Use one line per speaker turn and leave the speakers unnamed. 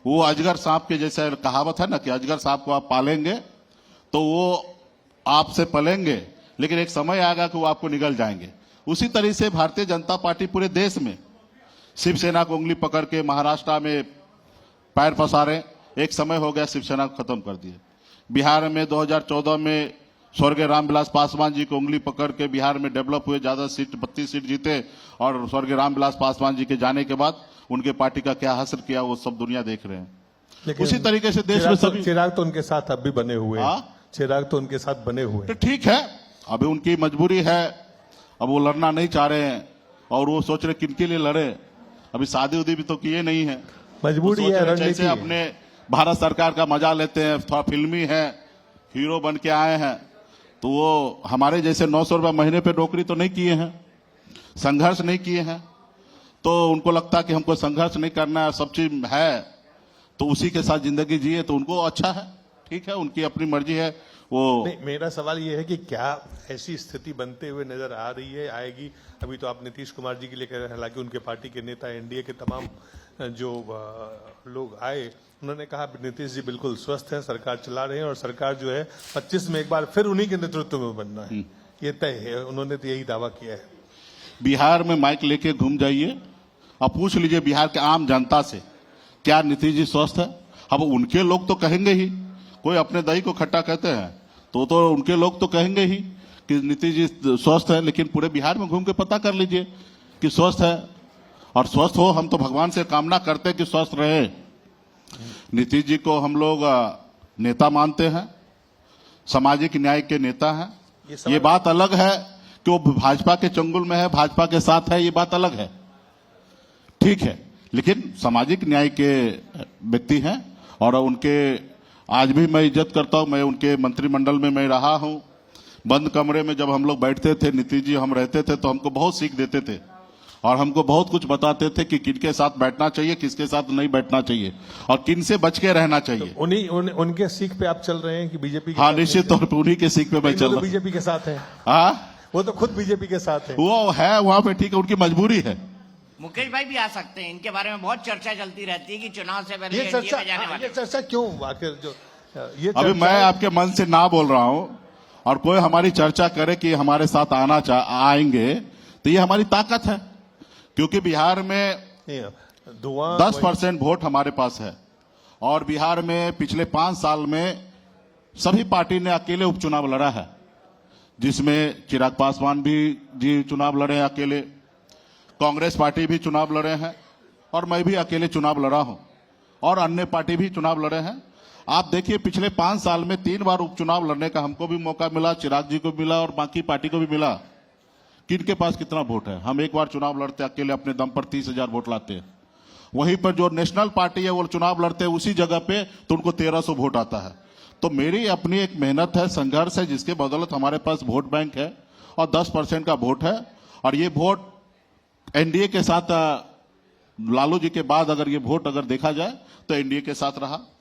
वो अजगर सांप के जैसे कहावत है ना कि अजगर सांप को आप पालेंगे तो वो आपसे पलेंगे, लेकिन एक समय आएगा कि वो आपको निगल जाएंगे। उसी तरह से भारतीय जनता पार्टी पूरे देश में शिवसेना को उंगली पकड़ के महाराष्ट्र में पैर पसारे, एक समय हो गया शिवसेना को खत्म कर दिए। बिहार में 2014 में स्वर्गीय रामविलास पासवान जी को उंगली पकड़ के बिहार में डेवलप हुए, ज्यादा सीट 32 सीट जीते, और स्वर्गीय रामविलास पासवान जी के जाने के बाद उनके पार्टी का क्या हासिल किया वो सब दुनिया देख रहे हैं। उसी तरीके से देश में सभी
चिराग तो उनके साथ अब भी बने हुए हैं। चिराग तो उनके साथ बने हुए
तो ठीक है, अभी उनकी मजबूरी है, अब वो लड़ना नहीं चाह रहे हैं और वो सोच रहे किनके लिए लड़े। अभी शादी उदी भी तो किए नहीं है,
मजबूरी है, रणनीति है।
अपने भारत सरकार का मजा लेते हैं, थोड़ा फिल्मी है, हीरो बन के आए हैं, तो वो हमारे जैसे 900 रुपये महीने पे नौकरी तो नहीं किए हैं, संघर्ष नहीं किए हैं, तो उनको लगता है कि हमको संघर्ष नहीं करना है, सब चीज है तो उसी के साथ जिंदगी जिए, तो उनको अच्छा है, ठीक है, उनकी अपनी मर्जी है। वो
नहीं, मेरा सवाल ये है कि क्या ऐसी स्थिति बनते हुए नजर आ रही है, आएगी? अभी तो आप नीतीश कुमार जी के लिए कह रहे हैं, हालांकि उनके पार्टी के नेता, एनडीए के तमाम जो लोग आए, उन्होंने कहा नीतीश जी बिल्कुल स्वस्थ हैं, सरकार चला रहे हैं और सरकार जो है 25 में एक बार फिर उन्हीं के नेतृत्व में बनना है, ये तय है। उन्होंने तो यही दावा किया है।
बिहार में माइक लेके घूम जाइए और पूछ लीजिए बिहार के आम जनता से, क्या नीतीश जी स्वस्थ है? अब उनके लोग तो कहेंगे ही, कोई अपने दही को खट्टा कहते हैं तो उनके लोग तो कहेंगे ही कि नीतीश जी स्वस्थ है, लेकिन पूरे बिहार में घूम के पता कर लीजिए कि स्वस्थ है। और स्वस्थ हो, हम तो भगवान से कामना करते हैं कि स्वस्थ रहे। नीतीश जी को हम लोग नेता मानते हैं, सामाजिक न्याय के नेता हैं। ये बात अलग है कि वो भाजपा के चंगुल में है, भाजपा के साथ है, ये बात अलग है, ठीक है, लेकिन सामाजिक न्याय के व्यक्ति हैं और उनके आज भी मैं इज्जत करता हूं। मैं उनके मंत्रिमंडल में मैं रहा हूं। बंद कमरे में जब हम लोग बैठते थे, नीतीश जी हम रहते थे, तो हमको बहुत सीख देते थे और हमको बहुत कुछ बताते थे कि किनके साथ बैठना चाहिए, किसके साथ नहीं बैठना चाहिए और किन से बच के रहना चाहिए।
तो उनके सीख पे आप चल रहे हैं कि बीजेपी?
हाँ, निश्चित तौर पर उन्हीं के सीख पे मैं चल रहा हूँ।
बीजेपी के साथ है?
हाँ,
वो तो खुद बीजेपी के साथ है।
वो है वहां पे, ठीक है, उनकी मजबूरी है।
मुकेश भाई भी आ सकते हैं, इनके बारे में बहुत चर्चा चलती रहती है कि चुनाव से पहले
ये चर्चा क्यों आखिर? जो ये
अभी मैं आपके मन से ना बोल रहा हूं और कोई हमारी चर्चा करे कि हमारे साथ आएंगे, तो ये हमारी ताकत है, क्योंकि बिहार में 10% वोट हमारे पास है और बिहार में पिछले 5 साल में सभी पार्टी ने अकेले उपचुनाव लड़ा है, जिसमें चिराग पासवान भी जी चुनाव लड़े हैं अकेले, कांग्रेस पार्टी भी चुनाव लड़े हैं और मैं भी अकेले चुनाव लड़ा हूं और अन्य पार्टी भी चुनाव लड़े हैं। आप देखिए पिछले 5 साल में 3 बार उपचुनाव लड़ने का हमको भी मौका मिला, चिराग जी को मिला और बाकी पार्टी को भी मिला। किनके पास कितना वोट है? हम एक बार चुनाव लड़ते अकेले अपने दम पर 30,000 वोट लाते हैं। वहीं पर जो नेशनल पार्टी है वो चुनाव लड़ते हैं उसी जगह पे, तो उनको 1300 वोट आता है। तो मेरी अपनी एक मेहनत है, संघर्ष है, जिसके बदौलत हमारे पास वोट बैंक है और 10% का वोट है। और ये वोट एनडीए के साथ, लालू जी के बाद अगर ये वोट अगर देखा जाए तो एनडीए के साथ रहा।